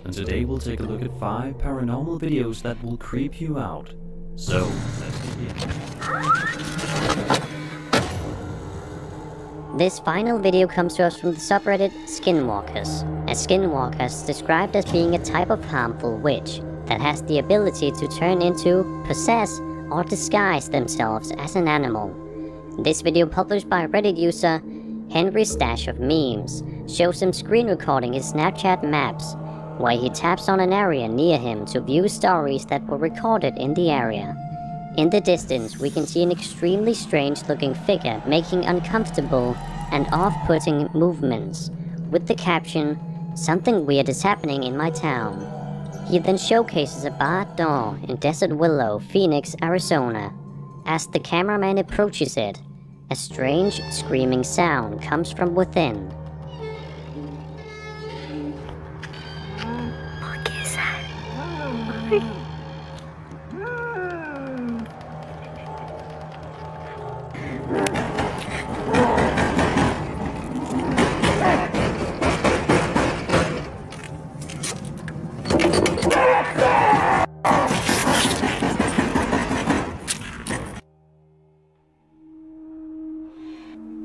and today we'll take a look at 5 paranormal videos that will creep you out. So, let's begin. This final video comes to us from the subreddit Skinwalkers. A skinwalker is described as being a type of harmful witch that has the ability to turn into, possess, or disguise themselves as an animal. This video, published by Reddit user Henry's Stash of Memes, shows him screen recording his Snapchat maps, where he taps on an area near him to view stories that were recorded in the area. In the distance, we can see an extremely strange-looking figure making uncomfortable and off-putting movements, with the caption, "Something weird is happening in my town." He then showcases a barred door in Desert Willow, Phoenix, Arizona. As the cameraman approaches it, a strange screaming sound comes from within. What is that?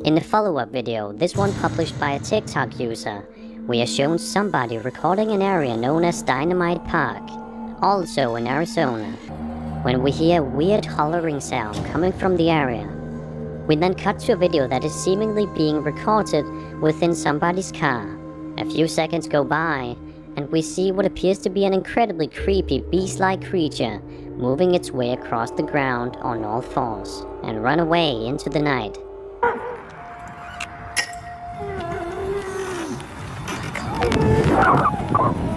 In the follow-up video, this one published by a TikTok user, we are shown somebody recording an area known as Dynamite Park, also in Arizona, when we hear a weird hollering sound coming from the area. We then cut to a video that is seemingly being recorded within somebody's car. A few seconds go by, and we see what appears to be an incredibly creepy beast-like creature moving its way across the ground on all fours, and run away into the night.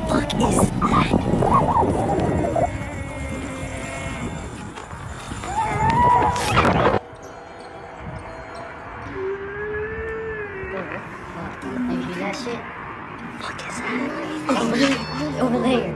What is that? You hear that shit? What is that? Over there.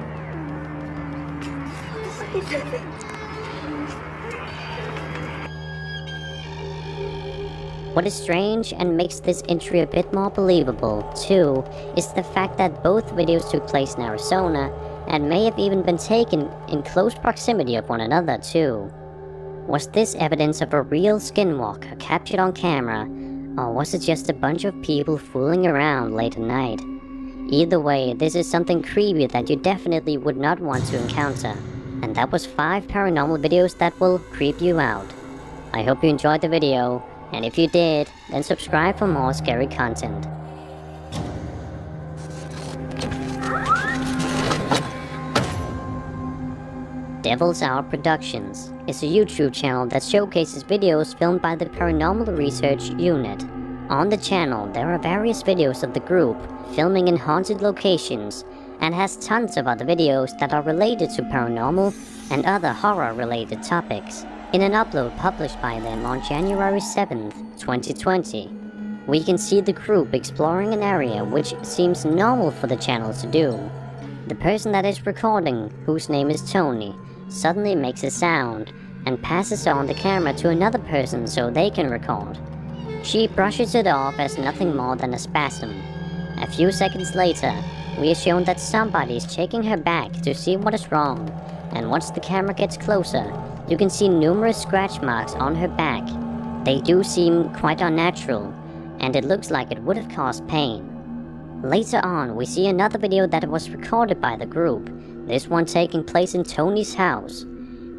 What is strange and makes this entry a bit more believable, too, is the fact that both videos took place in Arizona and may have even been taken in close proximity of one another, too. Was this evidence of a real skinwalker captured on camera, or was it just a bunch of people fooling around late at night? Either way, this is something creepy that you definitely would not want to encounter. And that was 5 paranormal videos that will creep you out. I hope you enjoyed the video. And if you did, then subscribe for more scary content. Devil's Hour Productions is a YouTube channel that showcases videos filmed by the Paranormal Research Unit. On the channel, there are various videos of the group filming in haunted locations, and has tons of other videos that are related to paranormal and other horror-related topics. In an upload published by them on January 7th, 2020, we can see the group exploring an area which seems normal for the channel to do. The person that is recording, whose name is Tony, suddenly makes a sound and passes on the camera to another person so they can record. She brushes it off as nothing more than a spasm. A few seconds later, we are shown that somebody is checking her back to see what is wrong, and once the camera gets closer, you can see numerous scratch marks on her back. They do seem quite unnatural, and it looks like it would have caused pain. Later on, we see another video that was recorded by the group, this one taking place in Tony's house.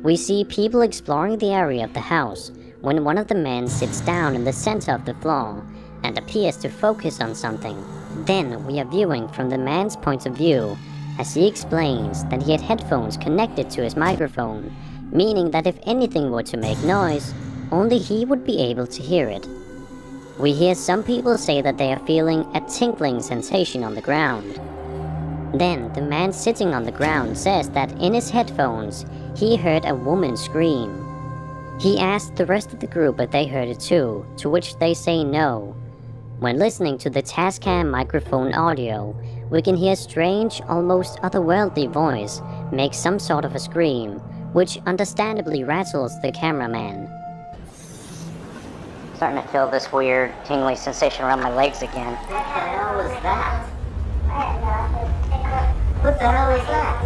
We see people exploring the area of the house when one of the men sits down in the center of the floor and appears to focus on something. Then we are viewing from the man's point of view as he explains that he had headphones connected to his microphone, meaning that if anything were to make noise, only he would be able to hear it. We hear some people say that they are feeling a tinkling sensation on the ground. Then the man sitting on the ground says that in his headphones, he heard a woman scream. He asked the rest of the group if they heard it too, to which they say no. When listening to the Tascam microphone audio, we can hear a strange, almost otherworldly voice make some sort of a scream, which understandably rattles the cameraman. Starting to feel this weird, tingly sensation around my legs again. What the hell was that? What the hell is that?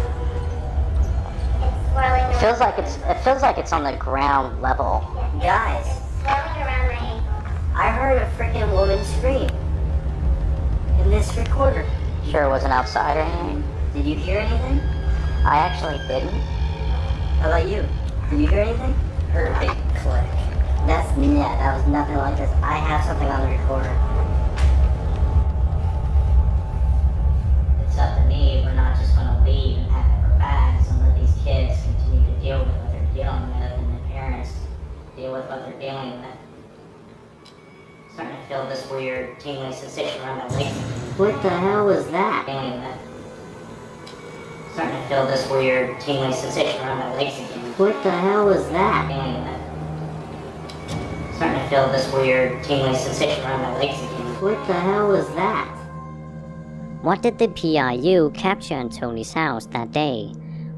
It's swirling. It feels like it's on the ground level. Guys, Swirling around my ankle. I heard a freaking woman scream in this recorder. Sure it wasn't outside or anything? Did you hear anything? I actually didn't. How about you? Did you hear anything? Heard a big click. That was nothing like this. I have something on the recorder. It's up to me. We're not just gonna leave and pack up our bags and let these kids continue to deal with what they're dealing with and their parents deal with what they're dealing with. Starting to feel this weird tingling sensation around my legs. What the hell was that? Dealing with. Starting to feel this weird tingling sensation around my legs again. What the hell was that? Dealing with. Starting to feel this weird tingling sensation around my legs again. What the hell was that? What did the PIU capture in Tony's house that day?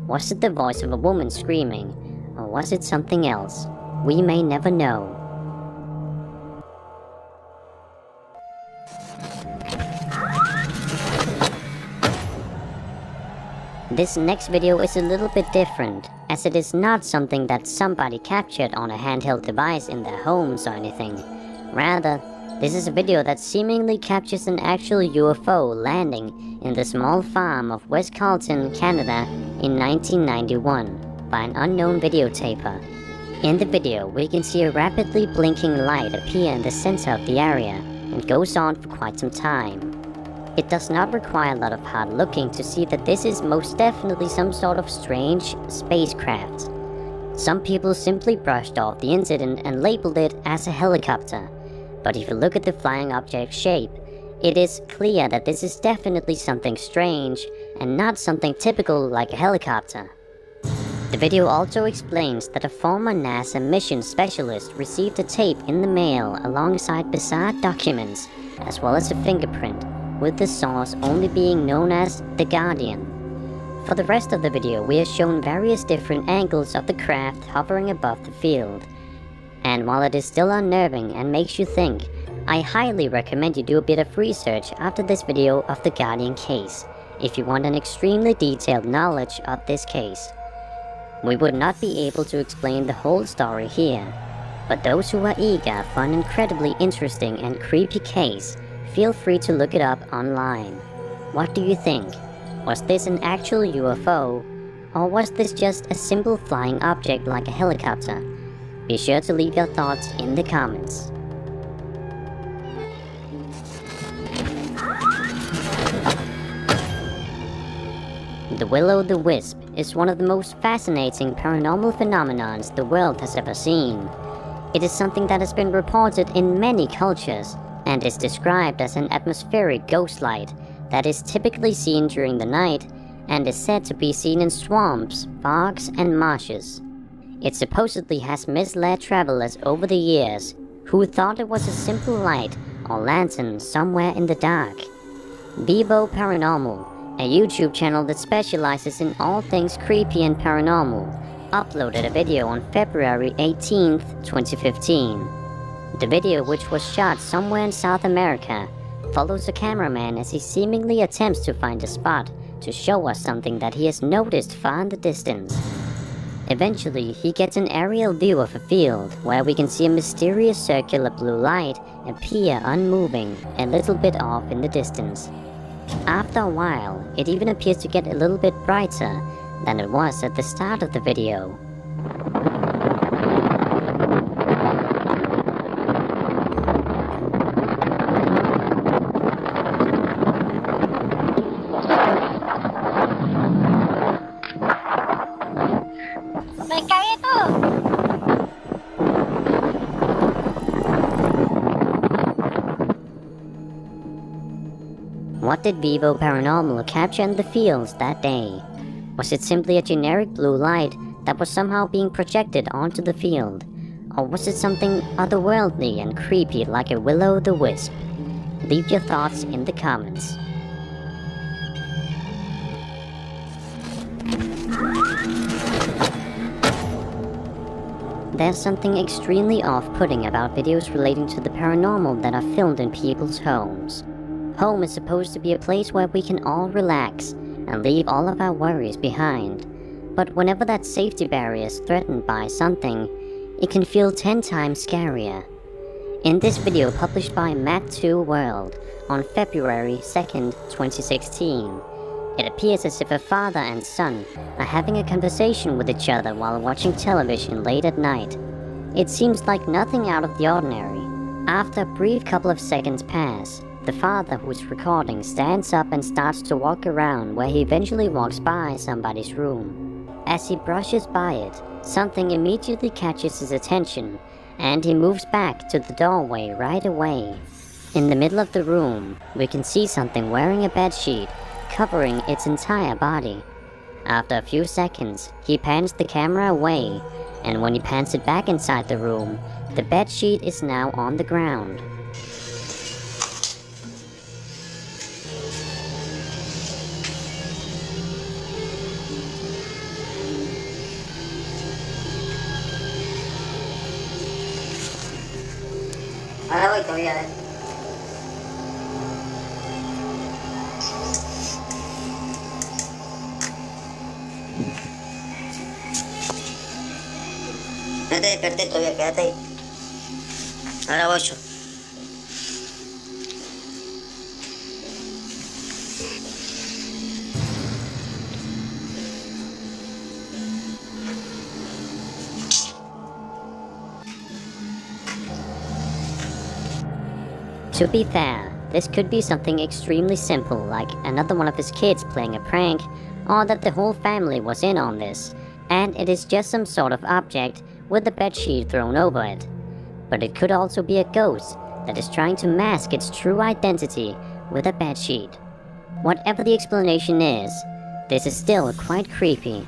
Was it the voice of a woman screaming, or was it something else? We may never know. This next video is a little bit different, as it is not something that somebody captured on a handheld device in their homes or anything. Rather, this is a video that seemingly captures an actual UFO landing in the small farm of West Carleton, Canada in 1991 by an unknown videotaper. In the video, we can see a rapidly blinking light appear in the center of the area and goes on for quite some time. It does not require a lot of hard looking to see that this is most definitely some sort of strange spacecraft. Some people simply brushed off the incident and labeled it as a helicopter, but if you look at the flying object's shape, it is clear that this is definitely something strange and not something typical like a helicopter. The video also explains that a former NASA mission specialist received a tape in the mail alongside bizarre documents, as well as a fingerprint, with the source only being known as The Guardian. For the rest of the video, we are shown various different angles of the craft hovering above the field. And while it is still unnerving and makes you think, I highly recommend you do a bit of research after this video of the Guardian case, if you want an extremely detailed knowledge of this case. We would not be able to explain the whole story here, but those who are eager for an incredibly interesting and creepy case, feel free to look it up online. What do you think? Was this an actual UFO? Or was this just a simple flying object like a helicopter? Be sure to leave your thoughts in the comments. The Will-o'-the-Wisp is one of the most fascinating paranormal phenomena the world has ever seen. It is something that has been reported in many cultures, and is described as an atmospheric ghost light that is typically seen during the night and is said to be seen in swamps, bogs, and marshes. It supposedly has misled travelers over the years who thought it was a simple light or lantern somewhere in the dark. Vivo Paranormal, a YouTube channel that specializes in all things creepy and paranormal, uploaded a video on February 18th, 2015. The video, which was shot somewhere in South America, follows a cameraman as he seemingly attempts to find a spot to show us something that he has noticed far in the distance. Eventually, he gets an aerial view of a field where we can see a mysterious circular blue light appear unmoving a little bit off in the distance. After a while, it even appears to get a little bit brighter than it was at the start of the video. What did Vivo Paranormal capture in the fields that day? Was it simply a generic blue light that was somehow being projected onto the field? Or was it something otherworldly and creepy like a will-o'-the-wisp? Leave your thoughts in the comments. There's something extremely off-putting about videos relating to the paranormal that are filmed in people's homes. Home is supposed to be a place where we can all relax and leave all of our worries behind. But whenever that safety barrier is threatened by something, it can feel 10 times scarier. In this video published by Mac2 World on February 2nd, 2016, it appears as if a father and son are having a conversation with each other while watching television late at night. It seems like nothing out of the ordinary. After a brief couple of seconds pass, the father who's recording stands up and starts to walk around where he eventually walks by somebody's room. As he brushes by it, something immediately catches his attention, and he moves back to the doorway right away. In the middle of the room, we can see something wearing a bedsheet, covering its entire body. After a few seconds, he pans the camera away, and when he pans it back inside the room, the bedsheet is now on the ground. Ahora voy todavía, No te desperté todavía, quédate ahí. Ahora voy yo. To be fair, this could be something extremely simple, like another one of his kids playing a prank, or that the whole family was in on this, and it is just some sort of object with a bedsheet thrown over it. But it could also be a ghost that is trying to mask its true identity with a bedsheet. Whatever the explanation is, this is still quite creepy.